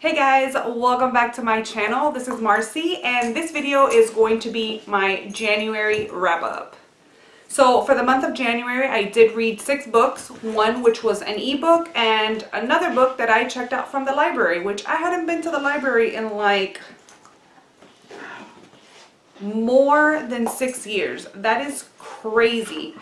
Hey guys, welcome back to my channel. This is Marcy and this video is going to be my January wrap up. So for the month of January, I did read 6 books, one which was an ebook and another book that I checked out from the library, which I hadn't been to the library in like more than 6 years. That is crazy,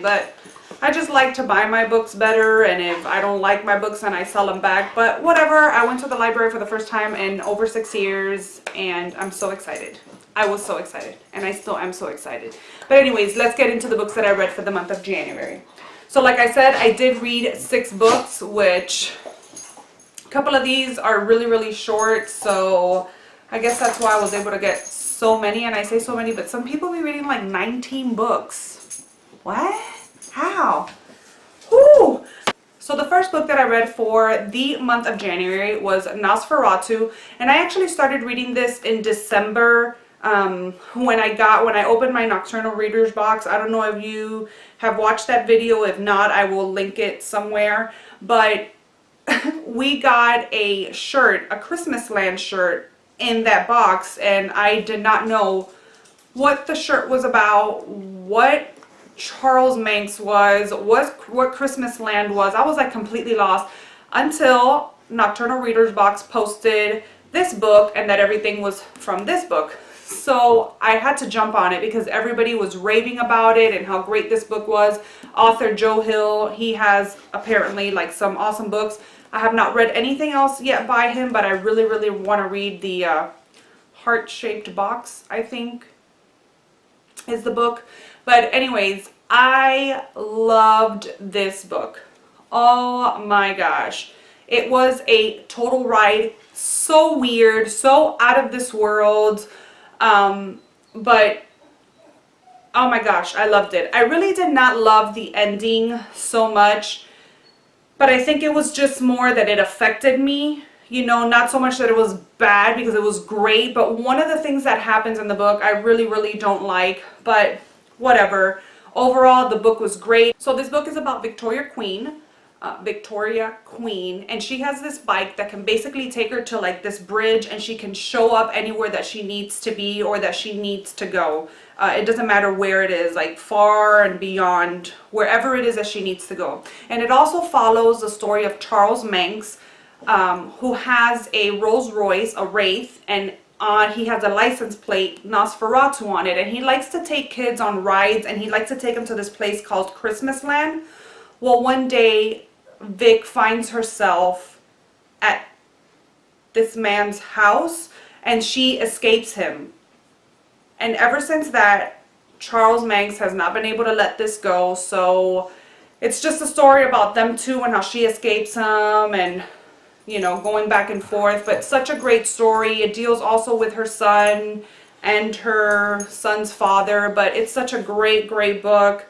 but I just like to buy my books better, and if I don't like my books then I sell them back, but whatever. I went to the library for the first time in over 6 years and I'm so excited. I was so excited and I still am so excited. But anyways, let's get into the books that I read for the month of January. So like I said, I did read 6 books, which a couple of these are really short, so I guess that's why I was able to get so many. And I say so many, but some people be reading like 19 books. What? How? Whew. So the first book that I read for the month of January was Nosferatu, and I actually started reading this in December when I opened my nocturnal readers box. I don't know if you have watched that video. If not, I will link it somewhere. But we got a shirt, a Christmas Land shirt in that box, and I did not know what the shirt was about, what Charles Manx was, what Christmas Land was. I was like completely lost until Nocturnal Readers Box posted this book and that everything was from this book. So I had to jump on it because everybody was raving about it and how great this book was. Author Joe Hill, he has apparently like some awesome books. I have not read anything else yet by him, but I really want to read the Heart-Shaped Box, I think is the book. But anyways, I loved this book. Oh my gosh. It was a total ride. So weird, so out of this world. But oh my gosh, I loved it. I really did not love the ending so much, but I think it was just more that it affected me. You know, not so much that it was bad, because it was great, but one of the things that happens in the book I really don't like, but whatever. Overall, the book was great. So this book is about Victoria Queen, and she has this bike that can basically take her to like this bridge, and she can show up anywhere that she needs to be or that she needs to go. It doesn't matter where it is, like far and beyond, wherever it is that she needs to go. And it also follows the story of Charles Manx, who has a Rolls Royce, a Wraith, and he has a license plate Nosferatu on it, and he likes to take kids on rides, and he likes to take them to this place called Christmas Land. Well, one day Vic finds herself at this man's house and she escapes him, and ever since that Charles Manx has not been able to let this go. So it's just a story about them two and how she escapes him, and you know, going back and forth. But such a great story. It deals also with her son and her son's father, but it's such a great book.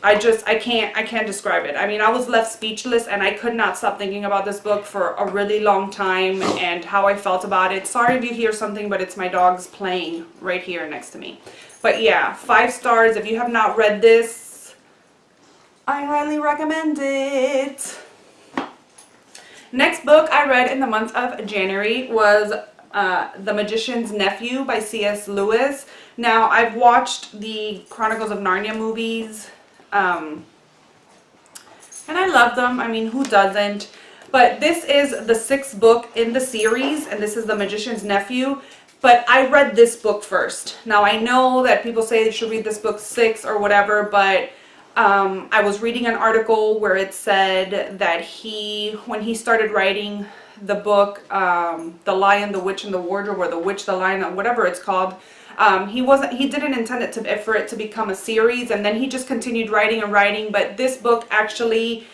I can't describe it. I mean, I was left speechless and I could not stop thinking about this book for a really long time and how I felt about it. Sorry if you hear something, but it's my dogs playing right here next to me. But yeah, 5 stars. If you have not read this, I highly recommend it. Next book I read in the month of January was The Magician's Nephew by C.S. Lewis. Now, I've watched the Chronicles of Narnia movies, and I love them. I mean, who doesn't? But this is the 6th book in the series, and this is The Magician's Nephew. But I read this book first. Now, I know that people say you should read this book 6 or whatever, but I was reading an article where it said that when he started writing the book, The Lion, the Witch, and the Wardrobe, or The Witch, the Lion, whatever it's called, he didn't intend it for it to become a series, and then he just continued writing and writing. But this book actually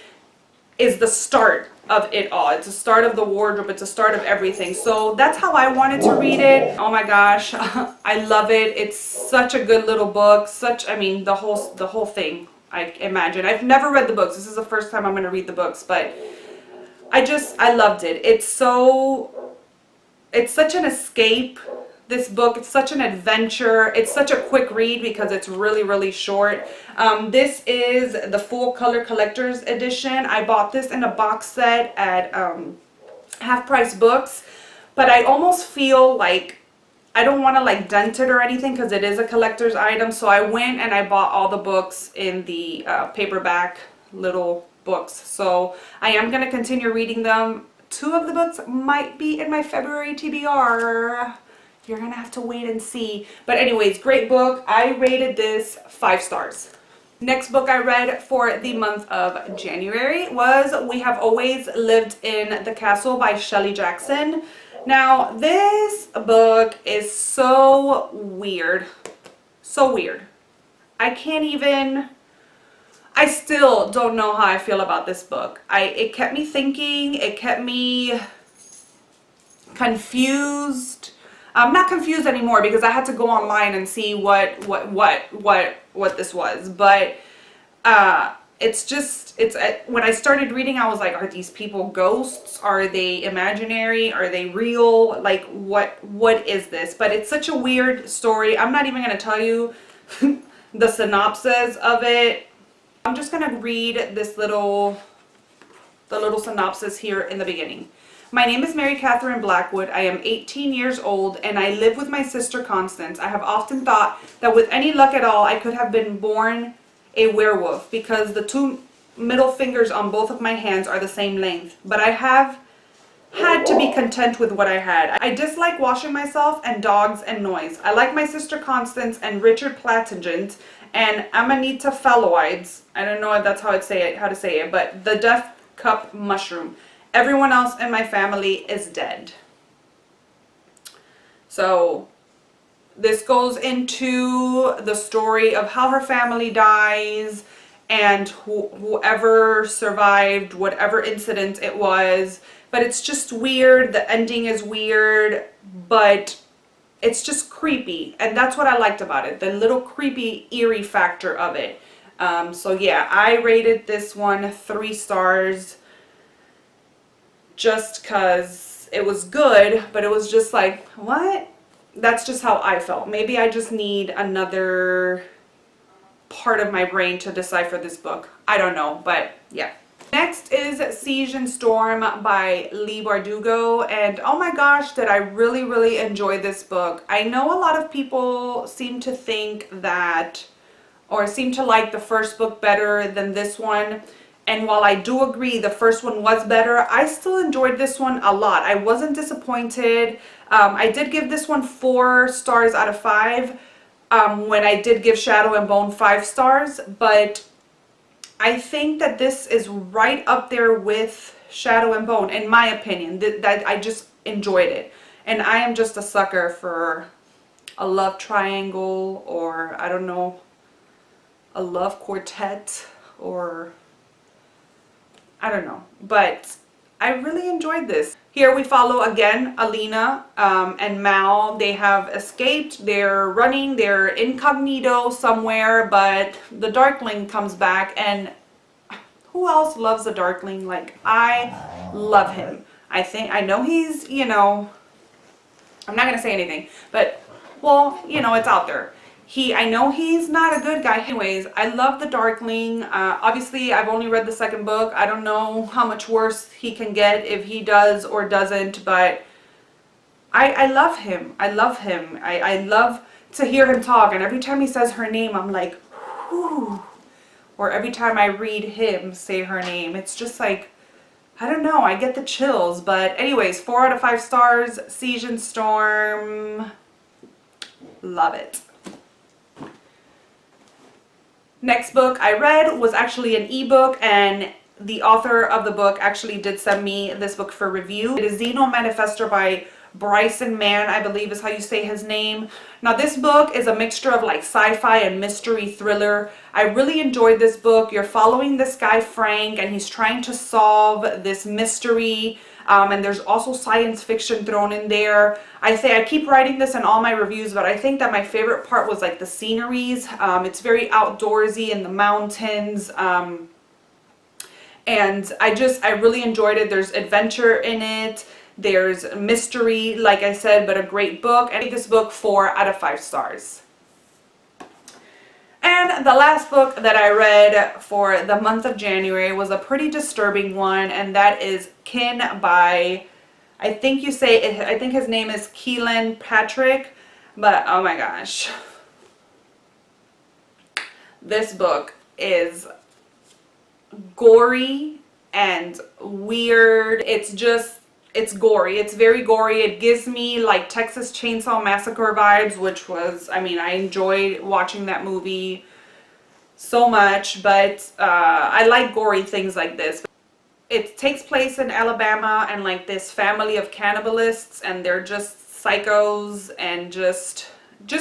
is the start of it all. It's the start of the wardrobe. It's the start of everything. So that's how I wanted to read it. Oh my gosh, I love it. It's such a good little book. I mean, the whole thing. I imagine. I've never read the books. This is the first time I'm going to read the books, but I loved it. It's such an escape. this book. It's such an adventure. It's such a quick read because it's really, really short. This is the full color collector's edition. I bought this in a box set at half-price books, but I almost feel like I don't want to like dent it or anything because it is a collector's item. So I went and I bought all the books in the paperback little books. So I am going to continue reading them. 2 of the books might be in my February TBR. You're going to have to wait and see. But anyways, great book. I rated this 5 stars. Next book I read for the month of January was We Have Always Lived in the Castle by Shelley Jackson. Now, this book is so weird. So weird. I still don't know how I feel about this book. It kept me thinking. It kept me confused. I'm not confused anymore because I had to go online and see what this was. But when I started reading, I was like, are these people ghosts? Are they imaginary? Are they real? Like, what is this? But it's such a weird story. I'm not even going to tell you the synopsis of it. I'm just going to read the little synopsis here in the beginning. My name is Mary Catherine Blackwood. I am 18 years old and I live with my sister Constance. I have often thought that with any luck at all, I could have been born a werewolf because the 2 middle fingers on both of my hands are the same length. But I have had to be content with what I had. I dislike washing myself and dogs and noise. I like my sister Constance and Richard Plantagenet and Amanita phalloides. I don't know if that's how to say it, but the death cup mushroom. Everyone else in my family is dead. So this goes into the story of how her family dies and whoever survived whatever incident it was. But it's just weird. The ending is weird, but it's just creepy. And that's what I liked about it. The little creepy, eerie factor of it. So yeah, I rated this one 3 stars. Just because it was good, but it was just like, what? That's just how I felt. Maybe I just need another part of my brain to decipher this book. I don't know, but yeah. Next is Siege and Storm by Leigh Bardugo, and oh my gosh, did I really enjoy this book. I know a lot of people seem to think that, or seem to like the first book better than this one. And while I do agree the first one was better, I still enjoyed this one a lot. I wasn't disappointed. I did give this one 4 stars out of 5 when I did give Shadow and Bone 5 stars. But I think that this is right up there with Shadow and Bone, in my opinion. That I just enjoyed it. And I am just a sucker for a love triangle, or I don't know, a love quartet, or I don't know, but I really enjoyed this. Here we follow again Alina and Mal. They have escaped. They're running. They're incognito somewhere, but the Darkling comes back, and who else loves the Darkling? Like, I love him. I know he's, you know, I'm not going to say anything, but, well, you know, it's out there. I know he's not a good guy. Anyways, I love the Darkling. Obviously, I've only read the 2nd book. I don't know how much worse he can get, if he does or doesn't, but I love him. I love him. I love to hear him talk, and every time he says her name, I'm like, whew. Or every time I read him say her name, it's just like, I don't know, I get the chills. But anyways, 4 out of 5 stars, Siege and Storm. Love it. Next book I read was actually an ebook, and the author of the book actually did send me this book for review. It is Enal Manifesto by Bryson Mann, I believe is how you say his name. Now this book is a mixture of like sci-fi and mystery thriller. I really enjoyed this book. You're following this guy Frank, and he's trying to solve this mystery. And there's also science fiction thrown in there. I keep writing this in all my reviews, but I think that my favorite part was like the sceneries. It's very outdoorsy in the mountains. And I really enjoyed it. There's adventure in it. There's mystery, like I said, but a great book. I gave this book 4 out of 5 stars. And the last book that I read for the month of January was a pretty disturbing one, and that is Kin by I think you say it, I think his name is Keelan Patrick, but oh my gosh. This book is gory and weird. It's gory. It's very gory. It gives me like Texas Chainsaw Massacre vibes, which was, I mean, I enjoyed watching that movie so much, but I like gory things like this. It takes place in Alabama, and like this family of cannibalists, and they're just psychos and just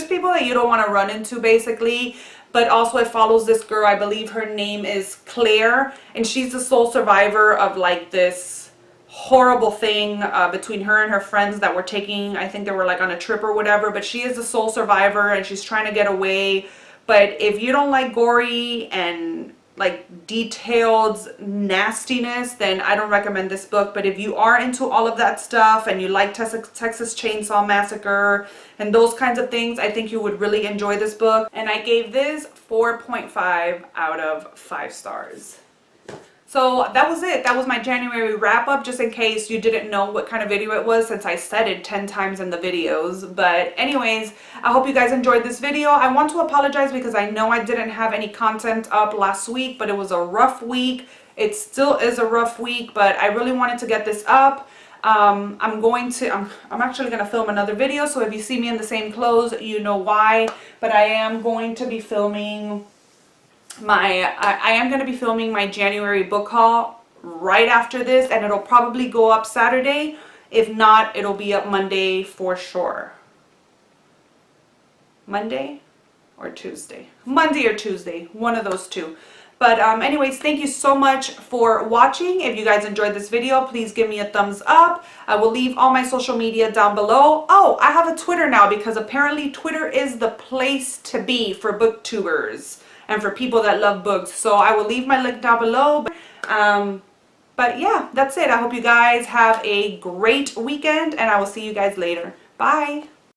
people that you don't want to run into, basically. But also it follows this girl, I believe her name is Claire, and she's the sole survivor of like this horrible thing between her and her friends that were taking, I think they were like on a trip or whatever, but she is the sole survivor and she's trying to get away. But if you don't like gory and like detailed nastiness, then I don't recommend this book. But if you are into all of that stuff and you like Texas Chainsaw Massacre and those kinds of things, I think you would really enjoy this book. And I gave this 4.5 out of 5 stars. So that was it. That was my January wrap up, just in case you didn't know what kind of video it was, since I said it 10 times in the videos. But anyways, I hope you guys enjoyed this video. I want to apologize because I know I didn't have any content up last week, but it was a rough week. It still is a rough week, but I really wanted to get this up. I'm actually going to film another video, so if you see me in the same clothes, you know why. But I am going to be filming I am going to be filming my January book haul right after this, and it'll probably go up Saturday. If not, it'll be up Monday for sure. Monday or Tuesday? Monday or Tuesday, one of those two. But anyways, thank you so much for watching. If you guys enjoyed this video, please give me a thumbs up. I will leave all my social media down below. Oh, I have a Twitter now, because apparently Twitter is the place to be for booktubers and for people that love books. So I will leave my link down below. But yeah, that's it. I hope you guys have a great weekend, and I will see you guys later. Bye.